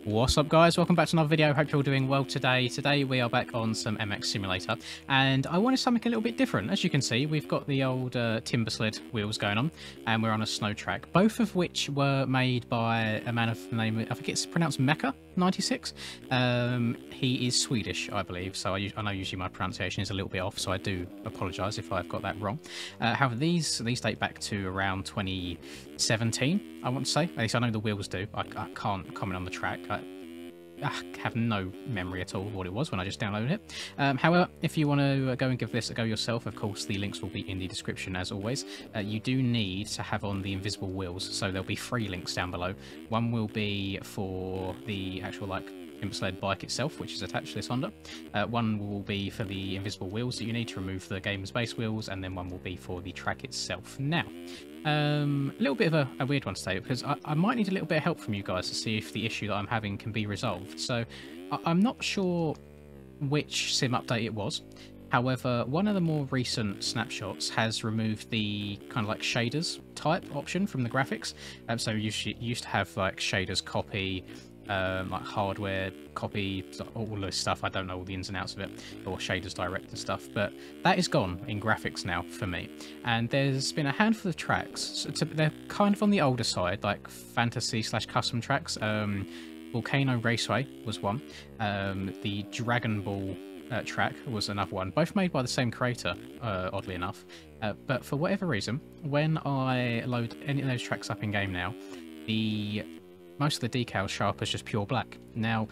What's up, guys? Welcome back to another video. Hope you're all doing well today. Today we are back on some MX Simulator, and I wanted something a little bit different. As you can see, we've got the old Timbersled wheels going on, and we're on a snow track, both of which were made by a man of the name, I think it's pronounced Mecca96. He is Swedish, I believe, so I know usually my pronunciation is a little bit off, so I do apologise if I've got that wrong. However, these date back to around 2017, I want to say. At least I know the wheels do. I can't comment on the track. I have no memory at all of what it was when I just downloaded it. However, if you want to go and give this a go yourself, of course, the links will be in the description as always. You do need to have on the invisible wheels, so there'll be 3 links down below. One will be for the actual, Timbersled bike itself, which is attached to this Honda. One will be for the invisible wheels that you need to remove the gamer's base wheels, and then one will be for the track itself. Now, a little bit of a weird one today, because I might need a little bit of help from you guys to see if the issue that I'm having can be resolved. So I'm not sure which sim update it was. However, one of the more recent snapshots has removed the kind of like shaders type option from the graphics. So you used to have like shaders copy, like hardware copy, all this stuff. I don't know all the ins and outs of it, or shaders direct and stuff, but that is gone in graphics now for me. And there's been a handful of tracks, so they're kind of on the older side, like fantasy/custom tracks. Volcano Raceway was one. The Dragon Ball track was another one, both made by the same creator, oddly enough. But for whatever reason, when I load any of those tracks up in game now, most of the decals show up as just pure black. Now,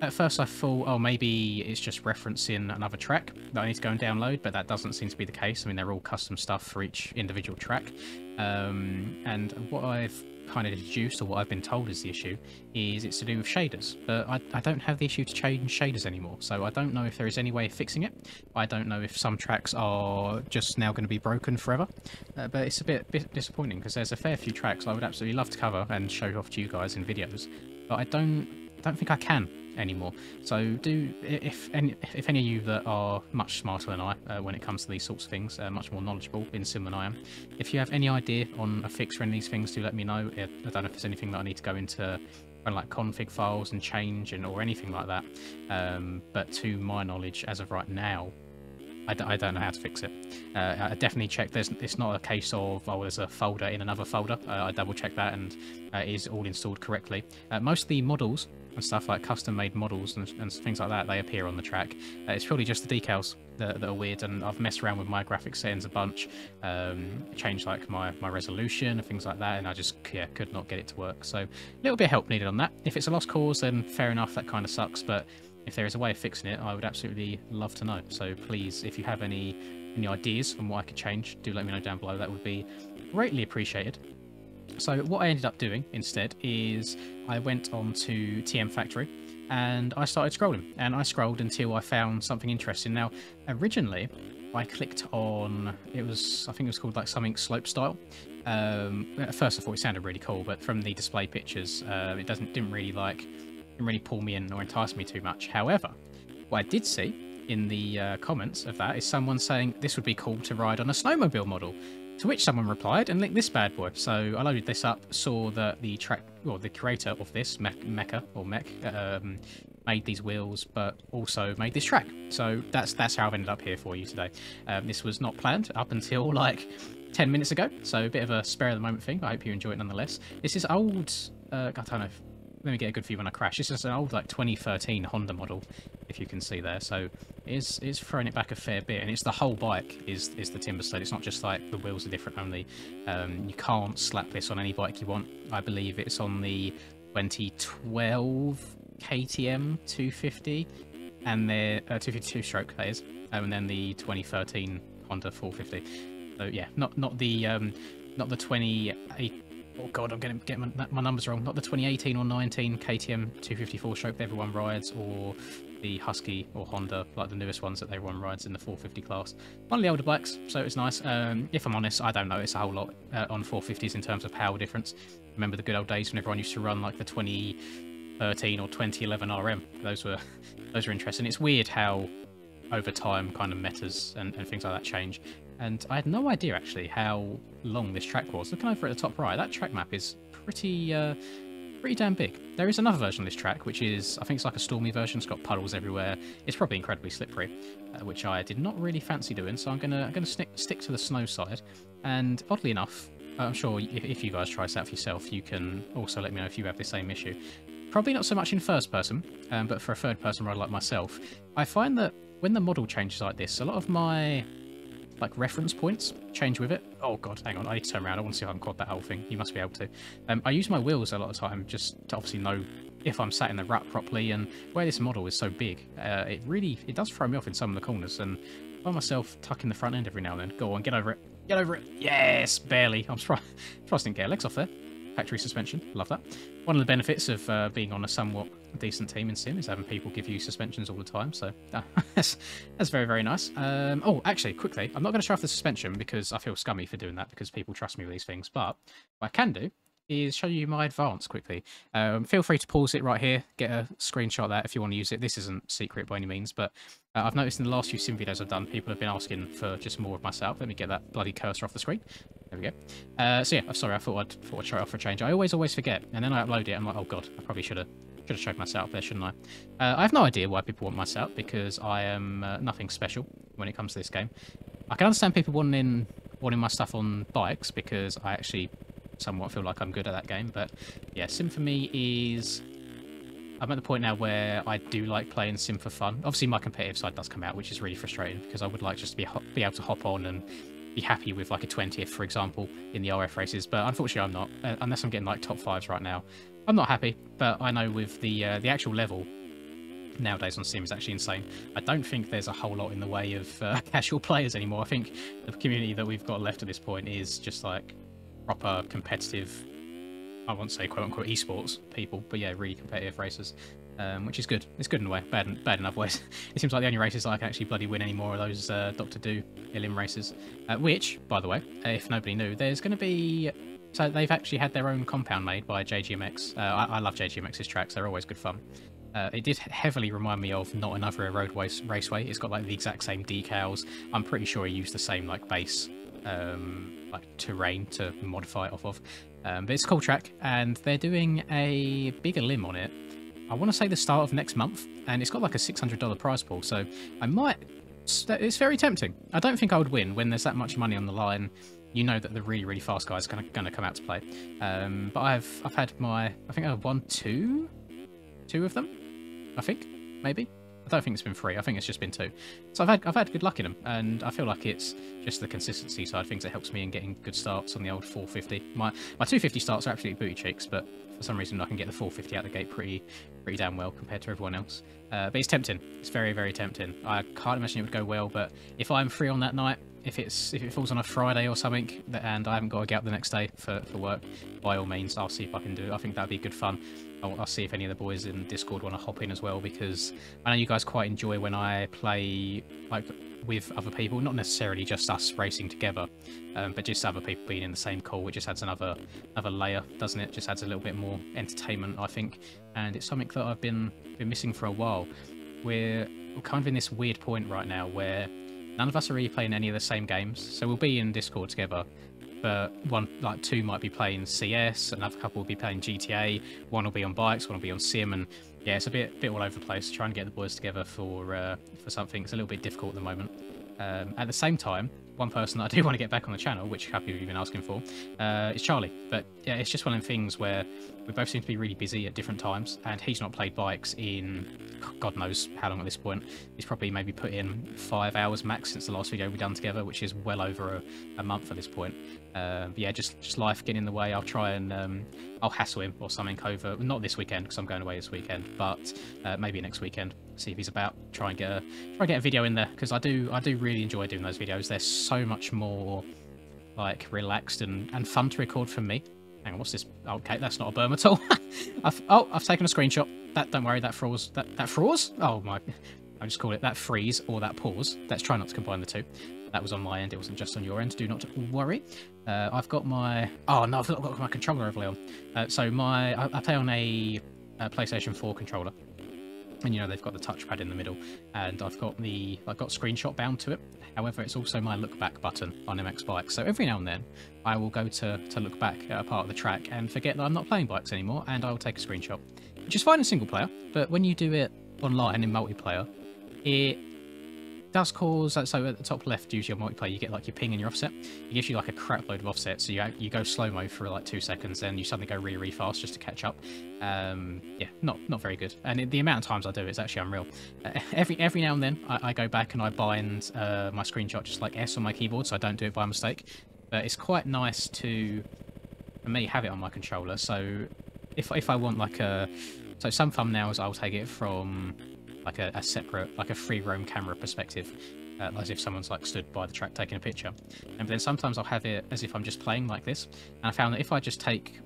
at first I thought, oh, maybe it's just referencing another track that I need to go and download, but that doesn't seem to be the case. I mean, they're all custom stuff for each individual track. And what I've kind of deduced, or what I've been told is the issue, is it's to do with shaders. But I don't have the issue to change shaders anymore, so I don't know if there is any way of fixing it. I don't know if some tracks are just now going to be broken forever. But it's a bit disappointing, because there's a fair few tracks I would absolutely love to cover and show off to you guys in videos, but I don't think I can anymore. So if any of you that are much smarter than I when it comes to these sorts of things, much more knowledgeable in sim than I am, if you have any idea on a fix for any of these things, do let me know. I don't know if there's anything that I need to go into kind of like config files and change or anything like that, but to my knowledge as of right now, I don't know how to fix it. I definitely checked. It's not a case of, oh, there's a folder in another folder. I double checked that, and it is all installed correctly. Most of the models and stuff, like custom made models and things like that, they appear on the track. It's purely just the decals that are weird, and I've messed around with my graphics settings a bunch, changed like my resolution and things like that, and I just could not get it to work. So a little bit of help needed on that. If it's a lost cause, then fair enough, that kind of sucks, but if there is a way of fixing it, I would absolutely love to know. So please, if you have any ideas on what I could change, do let me know down below. That would be greatly appreciated. So what I ended up doing instead is I went on to TM Factory and I started scrolling, and I scrolled until I found something interesting. Now, originally I clicked on, I think it was called like something slope style. At first I thought it sounded really cool, but from the display pictures, it didn't really pull me in or entice me too much. However, what I did see in the comments of that is someone saying this would be cool to ride on a snowmobile model, to which someone replied and linked this bad boy. So I loaded this up, saw that the creator of this, Mecca made these wheels, but also made this track. So that's how I've ended up here for you today. This was not planned up until like 10 minutes ago, so a bit of a spare of the moment thing, but I hope you enjoy it nonetheless. This is old, I don't know, let me get a good view when I crash. This is an old, like, 2013 Honda model, if you can see there. So it's throwing it back a fair bit, and it's the whole bike is the Timbersled. It's not just like the wheels are different only. You can't slap this on any bike you want. I believe it's on the 2012 KTM 250, and their 252 stroke, that is, and then the 2013 Honda 450. So yeah, not the 28. Oh god, I'm going to get my numbers wrong. Not the 2018 or 19 KTM 254 stroke that everyone rides, or the Husky or Honda, like the newest ones that everyone rides in the 450 class. One of the older bikes, so it's nice. If I'm honest, I don't notice a whole lot on 450s in terms of power difference. Remember the good old days when everyone used to run like the 2013 or 2011 RM. Those were interesting. It's weird how over time kind of metas and things like that change. And I had no idea actually how long this track was. Looking over at the top right, that track map is pretty pretty damn big. There is another version of this track, which is, I think it's like a stormy version. It's got puddles everywhere. It's probably incredibly slippery, which I did not really fancy doing. So I'm gonna stick to the snow side. And oddly enough, I'm sure if you guys try this out for yourself, you can also let me know if you have the same issue. Probably not so much in first person, but for a third person rider like myself, I find that when the model changes like this, a lot of my like reference points change with it. Oh god, hang on, I need to turn around. I want to see if I can quad that whole thing. You must be able to. I use my wheels a lot of the time just to obviously know if I'm sat in the rut properly, and where this model is so big, it does throw me off in some of the corners, and I find myself tucking the front end every now and then. Go on, get over it. Get over it. Yes, barely. I'm surprised I didn't get legs off there. Factory suspension, love that. One of the benefits of being on a somewhat decent team in Sim is having people give you suspensions all the time, so that's very, very nice. Oh, actually, quickly, I'm not going to show off the suspension because I feel scummy for doing that because people trust me with these things, but what I can do is show you my advance quickly. Feel free to pause it right here, get a screenshot of that if you want to use it. This isn't secret by any means, but I've noticed in the last few sim videos I've done, people have been asking for just more of myself. Let me get that bloody cursor off the screen. There we go. So yeah, I'm sorry, I thought I'd show it off for a change. I always forget, and then I upload it, I'm like, oh god, I probably should have showed my setup there, shouldn't I? I have no idea why people want my setup, because I am nothing special when it comes to this game. I can understand people wanting my stuff on bikes, because I actually somewhat feel like I'm good at that game, but yeah, Sim for me is... I'm at the point now where I do like playing Sim for fun. Obviously my competitive side does come out, which is really frustrating, because I would like just to be able to hop on and be happy with like a 20th, for example, in the RF races, but unfortunately I'm not, unless I'm getting like top 5s right now. I'm not happy, but I know with the actual level nowadays on Sim is actually insane. I don't think there's a whole lot in the way of casual players anymore. I think the community that we've got left at this point is just like proper competitive, I won't say quote-unquote esports people, but yeah, really competitive racers, which is good. It's good in a way, bad in other ways. It seems like the only races I can actually bloody win anymore are those Dr. Do Elim races, which, by the way, if nobody knew, there's going to be... So they've actually had their own compound made by JGMX. I love JGMX's tracks, they're always good fun. It did heavily remind me of Not Another Roadway Raceway. It's got like the exact same decals. I'm pretty sure he used the same like base like terrain to modify it off of. But it's a cool track, and they're doing a bigger limb on it. I want to say the start of next month, and it's got like a $600 prize pool, so I might... It's very tempting. I don't think I would win when there's that much money on the line. You know that the really, really fast guys are going to come out to play. But I've had my... I think I've won two of them, I think, maybe. I don't think it's been 3. I think it's just been 2. So I've had good luck in them, and I feel like it's just the consistency side of things that helps me in getting good starts on the old 450. My 250 starts are absolutely booty cheeks, but for some reason I can get the 450 out of the gate pretty damn well compared to everyone else. But it's tempting. It's very, very tempting. I can't imagine it would go well, but if I'm free on that night, if it falls on a Friday or something, and I haven't got to get up the next day for work, by all means, I'll see if I can do it. I think that'd be good fun. I'll see if any of the boys in Discord want to hop in as well, because I know you guys quite enjoy when I play like with other people, not necessarily just us racing together, but just other people being in the same call. It just adds another layer, doesn't it? Just adds a little bit more entertainment, I think, and it's something that I've been missing for a while. We're kind of in this weird point right now where none of us are really playing any of the same games, so we'll be in Discord together, but two might be playing CS, another couple will be playing GTA, one will be on bikes, one will be on Sim, and yeah, it's a bit all over the place. Trying to get the boys together for something, it's a little bit difficult at the moment. At the same time, one person that I do want to get back on the channel, which a couple of you have been asking for, is Charlie. But yeah, it's just one of the things where we both seem to be really busy at different times, and he's not played bikes in God knows how long at this point. He's probably maybe put in 5 hours max since the last video we've done together, which is well over a month at this point. But yeah, just life getting in the way. I'll try and I'll hassle him or something over, not this weekend because I'm going away this weekend, but maybe next weekend. See if he's about. Try and get a video in there, because I do really enjoy doing those videos. They're so much more like relaxed and fun to record for me. Hang on, what's this? Okay, that's not a berm at all. I've taken a screenshot. Don't worry, that froze. That froze? Oh my! I just call it that freeze or that pause. Let's try not to combine the two. That was on my end. It wasn't just on your end. Do not worry. I've got my... Oh no, I've got my controller overlay on. So I play on a PlayStation 4 controller. And you know they've got the touchpad in the middle, and I've got screenshot bound to it. However, it's also my look back button on MX bikes. So every now and then, I will go to look back at a part of the track and forget that I'm not playing bikes anymore, and I will take a screenshot, which is fine in single player. But when you do it online in multiplayer, it does cause, so at the top left, usually on multiplayer, you get like your ping and your offset. It gives you like a crap load of offset, so you go slow-mo for like 2 seconds, then you suddenly go really fast just to catch up. Yeah, not very good. And the amount of times I do it's actually unreal. Every now and then, I go back and I bind my screenshot just like S on my keyboard, so I don't do it by mistake. But it's quite nice to, for me, have it on my controller. So if I want like so some thumbnails, I'll take it from like a separate, like a free roam camera perspective, as if someone's like stood by the track taking a picture. And then sometimes I'll have it as if I'm just playing like this. And I found that if I just take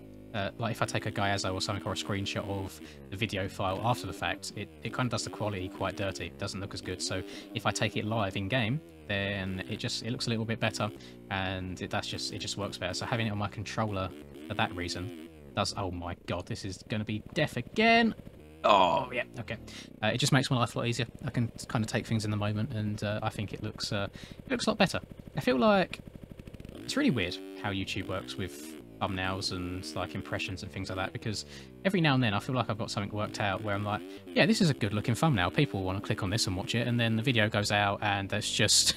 like if I take a Gyazo or something, or a screenshot of the video file after the fact, it kind of does the quality quite dirty. It doesn't look as good. So if I take it live in game, then it looks a little bit better, and it just works better. So having it on my controller for that reason does. Oh my god, this is going to be death again. Oh yeah, okay. It just makes my life a lot easier. I can kind of take things in the moment, and I think it looks a lot better. I feel like it's really weird how YouTube works with thumbnails and like impressions and things like that, because every now and then I feel like I've got something worked out where I'm like, yeah, this is a good looking thumbnail, people want to click on this and watch it, and then the video goes out and it's just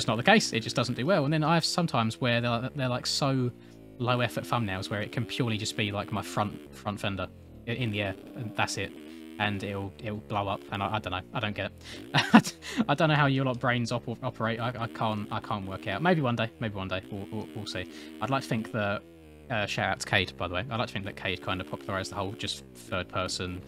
not the case. It just doesn't do well. And then I have sometimes where they're like so low effort thumbnails where it can purely just be like my front fender in the air, and that's it, and it'll blow up, and I don't know, I don't get it. I don't know how your lot brains operate. I can't work out. Maybe one day we'll see. I'd like to think that shout out to Cade, by the way. I'd like to think that Cade kind of popularized the whole just third person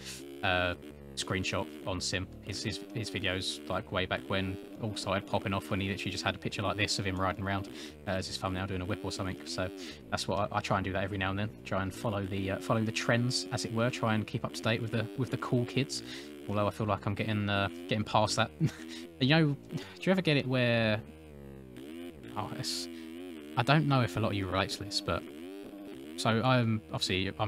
screenshot on Sim. His videos like way back when all started popping off, when he literally just had a picture like this of him riding around as his thumbnail doing a whip or something. So that's what I try and do that every now and then. Try and follow the trends, as it were. Try and keep up to date with the cool kids. Although I feel like I'm getting past that. You know, do you ever get it where? Oh, I don't know if a lot of you relate to this, but. So I'm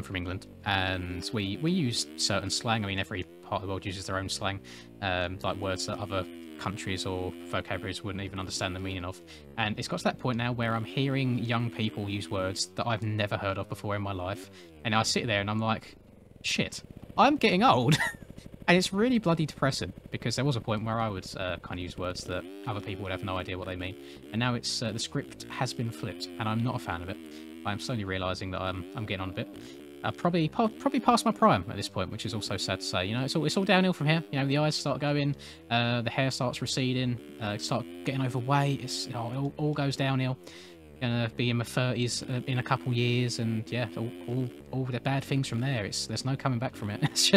from England, and we use certain slang. I mean, every part of the world uses their own slang, like words that other countries or vocabularies wouldn't even understand the meaning of. And it's got to that point now where I'm hearing young people use words that I've never heard of before in my life, and I sit there and I'm like, shit, I'm getting old. And it's really bloody depressing, because there was a point where I would kind of use words that other people would have no idea what they mean, and now it's the script has been flipped, and I'm not a fan of it. I'm slowly realising that I'm getting on a bit. Probably past my prime at this point, which is also sad to say. You know, it's all downhill from here. You know, the eyes start going, the hair starts receding, start getting overweight. It all goes downhill. Gonna be in my 30s in a couple years, and yeah, all the bad things from there. There's no coming back from it. That's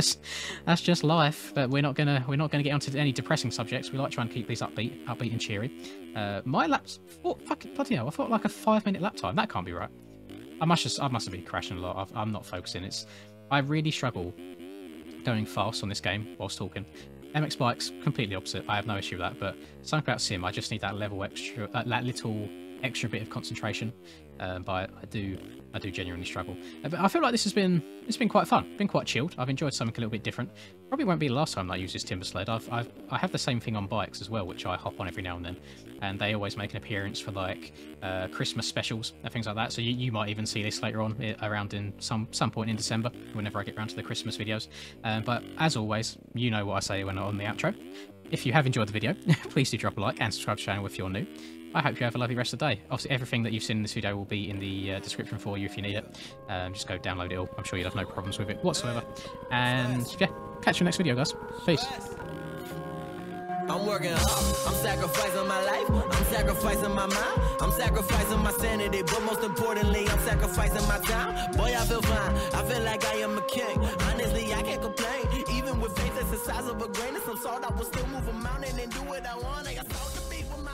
just life. But we're not gonna get onto any depressing subjects. We like trying to keep these upbeat and cheery. My lap's fucking bloody hell! I thought like a 5-minute lap time. That can't be right. I must have been crashing a lot. I'm not focusing. I really struggle going fast on this game whilst talking. MX bikes, completely opposite. I have no issue with that. But something about Sim, I just need that level extra, that little extra bit of concentration. But I do genuinely struggle. But I feel like it's been quite fun. Been quite chilled. I've enjoyed something a little bit different. Probably won't be the last time I use this Timbersled. I have the same thing on bikes as well, which I hop on every now and then, and they always make an appearance for like Christmas specials and things like that. So you might even see this later on around in some point in December, whenever I get around to the Christmas videos. But as always, you know what I say when I'm on the outro. If you have enjoyed the video, please do drop a like and subscribe to the channel if you're new. I hope you have a lovely rest of the day. Obviously, everything that you've seen in this video will be in the description for you if you need it. Just go download it all. I'm sure you'll have no problems with it whatsoever. And yeah, catch you next video, guys. Peace. I'm working hard, I'm sacrificing my life, I'm sacrificing my mind, I'm sacrificing my sanity, but most importantly, I'm sacrificing my time. Boy, I feel fine, I feel like I am a king. Honestly, I can't complain. Even with faith that's the size of a grain of some salt, I will still move a mountain and do what I want. I got salt to beat with my